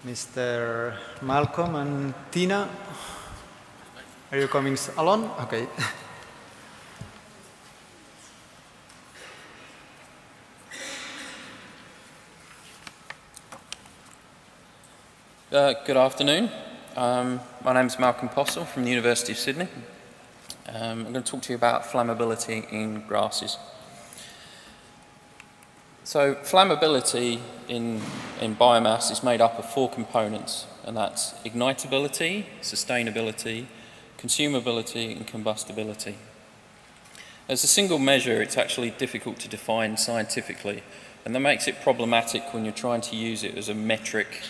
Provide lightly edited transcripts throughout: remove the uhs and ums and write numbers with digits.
Mr. Malcolm and Tina, are you coming along? Okay. Good afternoon. My name is Malcolm Possell from the University of Sydney. I'm going to talk to you about flammability in grasses. So flammability in biomass is made up of 4 components, and that's ignitability, sustainability, consumability and combustibility. As a single measure, it's actually difficult to define scientifically, and that makes it problematic when you're trying to use it as a metric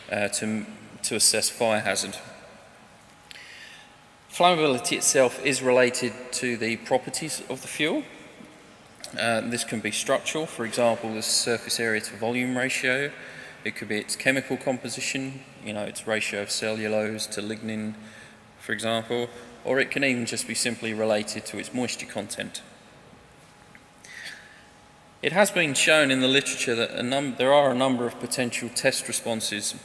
to assess fire hazard. Flammability itself is related to the properties of the fuel. This can be structural, for example, the surface area to volume ratio. It could be its chemical composition, its ratio of cellulose to lignin, for example, or it can even just be simply related to its moisture content. It has been shown in the literature that there are a number of potential test responses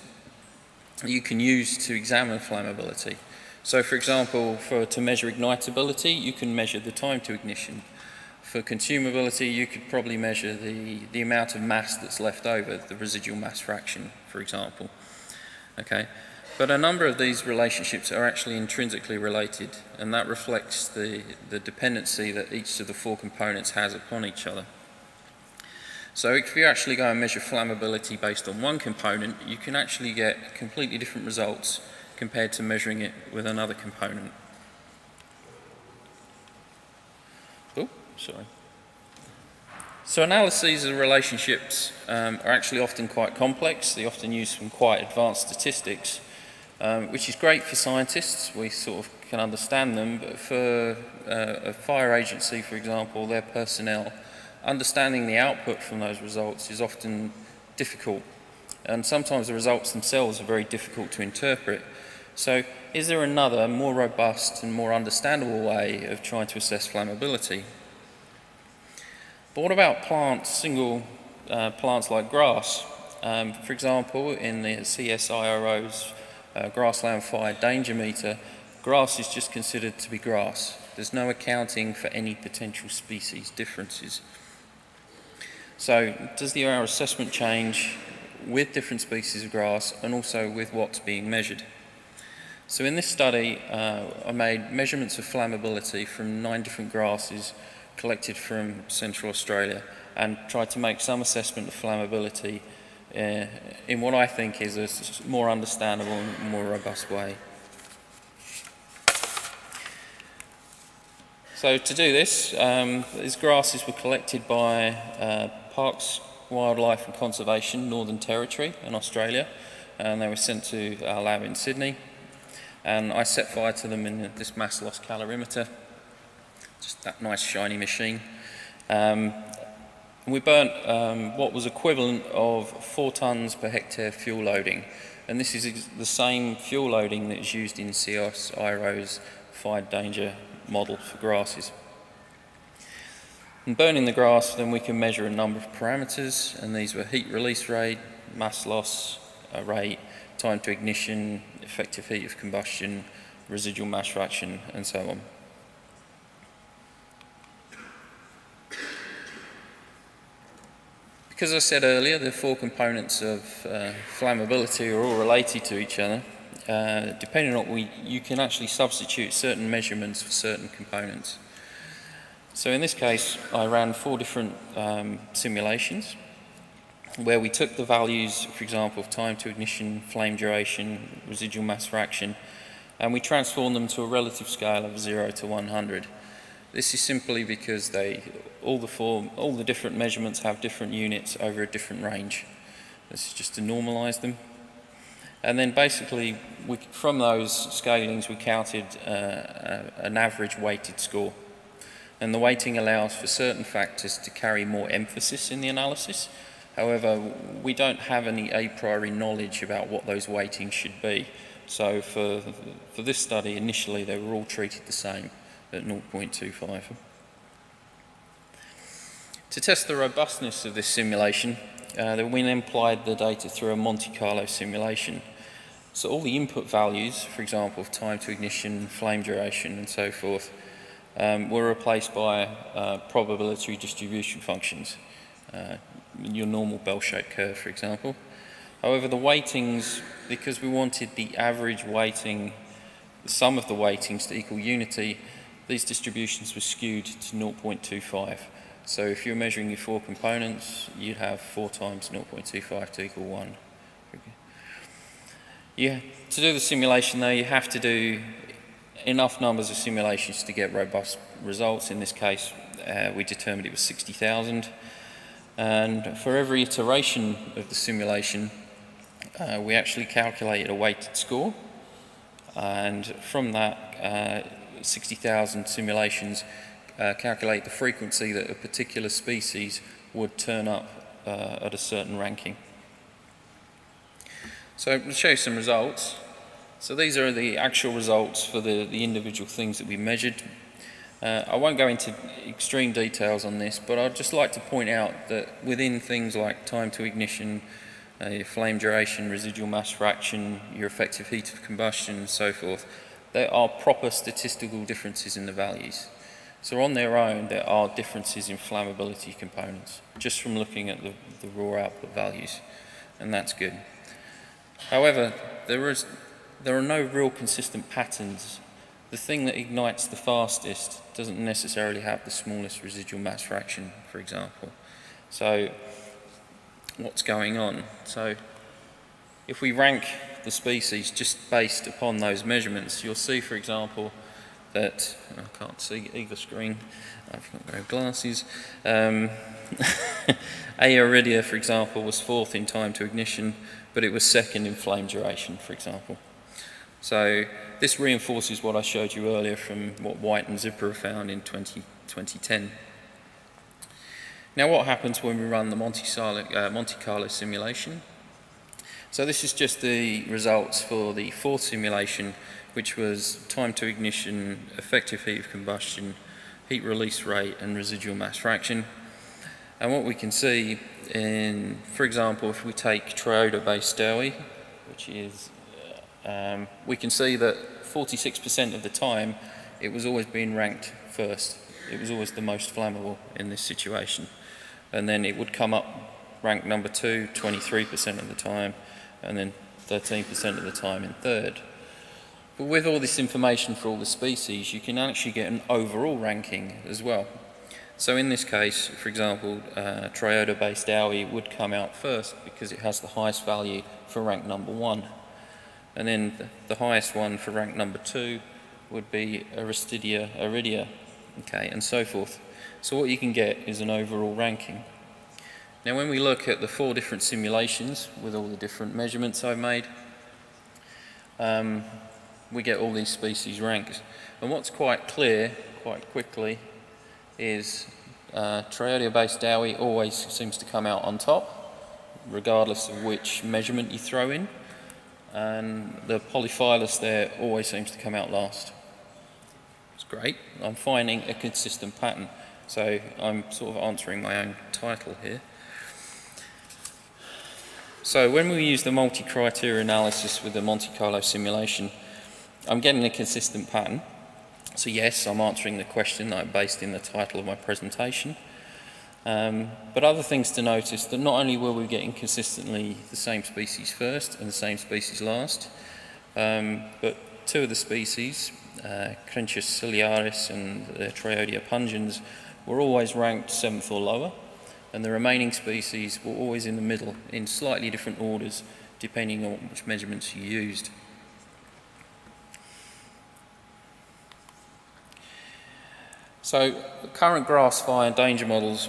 you can use to examine flammability. So, for example, to measure ignitability, you can measure the time to ignition. For consumability, you could probably measure the amount of mass that's left over, the residual mass fraction, for example. Okay? But a number of these relationships are actually intrinsically related, and that reflects the dependency that each of the 4 components has upon each other. So if you actually go and measure flammability based on one component, you can actually get completely different results compared to measuring it with another component. Oh, sorry. So analyses of relationships are actually often quite complex. They often use some quite advanced statistics, which is great for scientists. We sort of can understand them, but for a fire agency, for example, their personnel, understanding the output from those results is often difficult, and sometimes the results themselves are very difficult to interpret. So is there another, more robust and more understandable way of trying to assess flammability? But what about plants, single plants like grass? For example, in the CSIRO's grassland fire danger meter, grass is just considered to be grass. There's no accounting for any potential species differences. So does our assessment change with different species of grass and also with what's being measured? So in this study, I made measurements of flammability from 9 different grasses collected from Central Australia and tried to make some assessment of flammability in what I think is a more understandable and more robust way. So to do this, these grasses were collected by Parks, Wildlife and Conservation, Northern Territory in Australia, and they were sent to our lab in Sydney. And I set fire to them in this mass loss calorimeter, just that nice shiny machine. We burnt what was equivalent of 4 tonnes per hectare fuel loading, and this is the same fuel loading that is used in CSIRO's fire danger model for grasses. In burning the grass, then we can measure a number of parameters, and these were heat release rate, mass loss rate, time to ignition, effective heat of combustion, residual mass fraction, and so on. Because I said earlier, the 4 components of flammability are all related to each other. Depending on you can actually substitute certain measurements for certain components. So in this case, I ran 4 different simulations where we took the values, for example, of time to ignition, flame duration, residual mass fraction, and we transformed them to a relative scale of 0 to 100. This is simply because all the different measurements have different units over a different range. This is just to normalise them. And then basically, from those scalings, we counted an average weighted score. And the weighting allows for certain factors to carry more emphasis in the analysis. However, we don't have any a priori knowledge about what those weightings should be. So for this study, initially they were all treated the same at 0.25. To test the robustness of this simulation, we then applied the data through a Monte Carlo simulation. So all the input values, for example, of time to ignition, flame duration, and so forth, were replaced by probability distribution functions, your normal bell-shaped curve, for example. However, the weightings, because we wanted the average weighting, the sum of the weightings to equal unity, these distributions were skewed to 0.25. So if you're measuring your 4 components, you'd have 4 times 0.25 to equal 1. Yeah, to do the simulation though, you have to do enough numbers of simulations to get robust results. In this case, we determined it was 60,000. And for every iteration of the simulation, we actually calculated a weighted score. And from that, 60,000 simulations calculate the frequency that a particular species would turn up at a certain ranking. So I'll show you some results. So these are the actual results for the individual things that we measured. I won't go into extreme details on this, but I'd just like to point out that within things like time to ignition, your flame duration, residual mass fraction, your effective heat of combustion, and so forth, there are proper statistical differences in the values. So on their own, there are differences in flammability components, just from looking at the raw output values, and that's good. However, there are no real consistent patterns. The thing that ignites the fastest doesn't necessarily have the smallest residual mass fraction, for example. So what's going on? So if we rank the species just based upon those measurements, you'll see, for example, that I can't see either screen. I've got no glasses. Aeridia, for example, was 4th in time to ignition, but it was 2nd in flame duration, for example. So this reinforces what I showed you earlier from what White and Zipper found in 2010. Now what happens when we run the Monte Carlo simulation? So this is just the results for the 4th simulation, which was time to ignition, effective heat of combustion, heat release rate, and residual mass fraction. And what we can see in, for example, if we take Toyota-based Dowie, which is, we can see that 46% of the time it was always being ranked first. It was always the most flammable in this situation. And then it would come up ranked number 2, 23% of the time, and then 13% of the time in 3rd. But with all this information for all the species, you can actually get an overall ranking as well. So in this case, for example, Toyota-based Dowie would come out first because it has the highest value for rank number 1. And then the highest one for rank number 2 would be Iridia, okay, and so forth. So what you can get is an overall ranking. Now when we look at the 4 different simulations with all the different measurements I've made, we get all these species ranks. And what's quite clear, quite quickly, is Toyota-based Dowie always seems to come out on top, regardless of which measurement you throw in. And the polyphilus there always seems to come out last. It's great. I'm finding a consistent pattern. So I'm sort of answering my own title here. So when we use the multi-criteria analysis with the Monte Carlo simulation, I'm getting a consistent pattern. So yes, I'm answering the question that I based in the title of my presentation. But other things to notice, that not only were we getting consistently the same species first and the same species last, but 2 of the species, Crenchus ciliaris and Triodia pungens, were always ranked 7th or lower, and the remaining species were always in the middle in slightly different orders depending on which measurements you used. So current grass fire danger models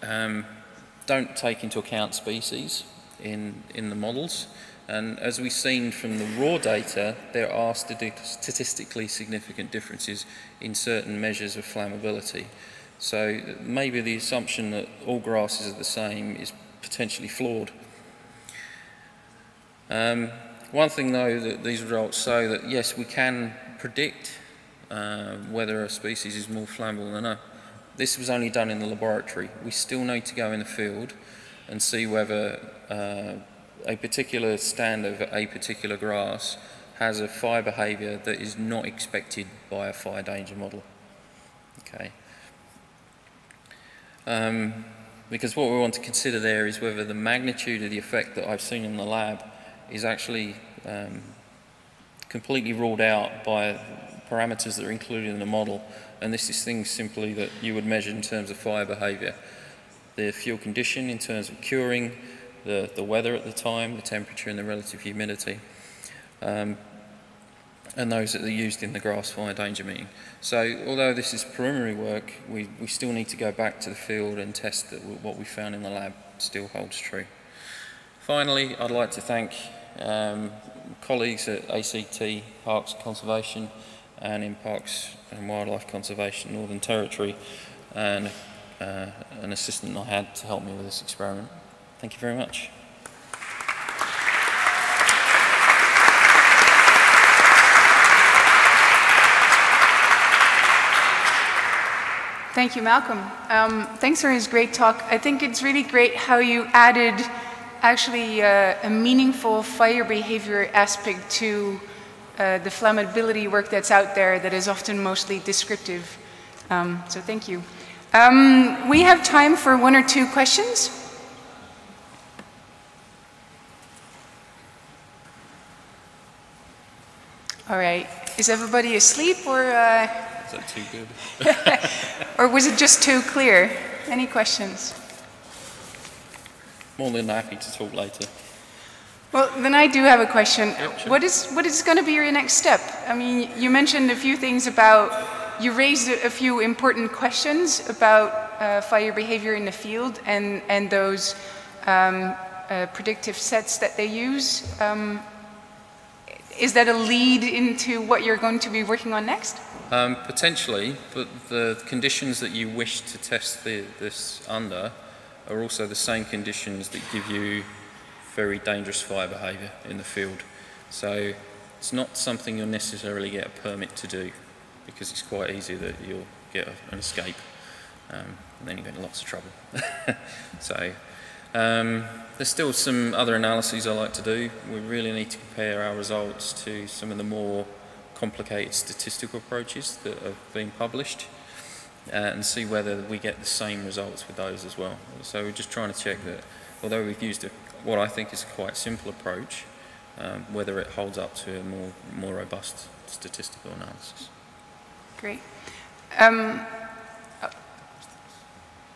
don't take into account species in the models, and as we've seen from the raw data, there are statistically significant differences in certain measures of flammability. So maybe the assumption that all grasses are the same is potentially flawed. One thing though that these results show that yes, we can predict whether a species is more flammable this was only done in the laboratory. We still need to go in the field and see whether a particular stand of a particular grass has a fire behaviour that is not expected by a fire danger model. Okay. Because what we want to consider there is whether the magnitude of the effect that I've seen in the lab is actually completely ruled out by parameters that are included in the model, and this is things simply that you would measure in terms of fire behaviour. The fuel condition in terms of curing, the weather at the time, the temperature and the relative humidity, and those that are used in the grass fire danger meeting. So although this is preliminary work, we still need to go back to the field and test that what we found in the lab still holds true. Finally, I'd like to thank colleagues at ACT Parks Conservation and in Parks and Wildlife Conservation Northern Territory, and an assistant I had to help me with this experiment. Thank you very much. Thank you, Malcolm. Thanks for his great talk. I think it's really great how you added actually a meaningful fire behavior aspect to the flammability work that's out there that is often mostly descriptive. So thank you. We have time for 1 or 2 questions. All right. Is everybody asleep, or? Is that too good? Or was it just too clear? Any questions? More than happy to talk later. Well, then I do have a question. Yep, sure. What is going to be your next step? I mean, you mentioned a few things about, you raised a few important questions about fire behavior in the field and those predictive sets that they use. Is that a lead into what you're going to be working on next? Potentially, but the conditions that you wish to test this under are also the same conditions that give you very dangerous fire behaviour in the field. So it's not something you'll necessarily get a permit to do, because it's quite easy that you'll get an escape, and then you get in lots of trouble. So there's still some other analyses I like to do. We really need to compare our results to some of the more complicated statistical approaches that have been published, and see whether we get the same results with those as well. So we're just trying to check that, although we've used what I think is a quite simple approach, whether it holds up to a more robust statistical analysis. Great.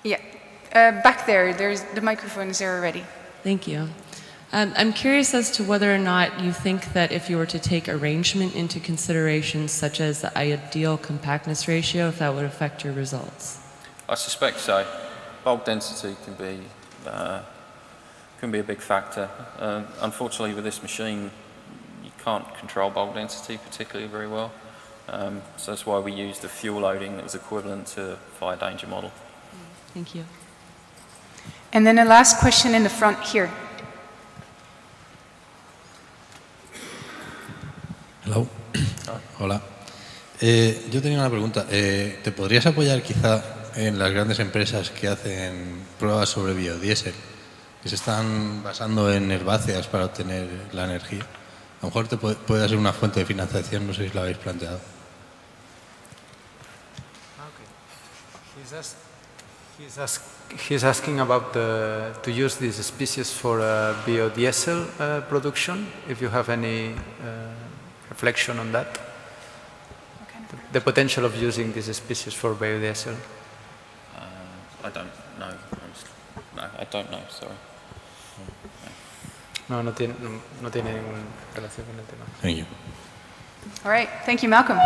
Yeah, back there, the microphones are already. Thank you. I'm curious as to whether or not you think that if you were to take arrangement into consideration, such as the ideal compactness ratio, if that would affect your results. I suspect so. Bulk density can be a big factor. Unfortunately, with this machine, you can't control bulk density particularly very well. So that's why we used a fuel loading that was equivalent to a fire danger model. Thank you. And then a last question in the front here. Hello. Hola. Yo tenía una pregunta. ¿Te podrías apoyar quizá en las grandes empresas que hacen pruebas sobre biodiesel, que se están basando en herbáceas para obtener la energía? A lo mejor te puede ser una fuente de financiación, no sé si lo habéis planteado. Okay. He's asking about to use this species for biodiesel production, if you have any reflection on that. The potential of using this species for biodiesel. I don't know, honestly. No, I don't know, sorry. No tiene ninguna relación con el tema. Thank you. All right, thank you, Malcolm.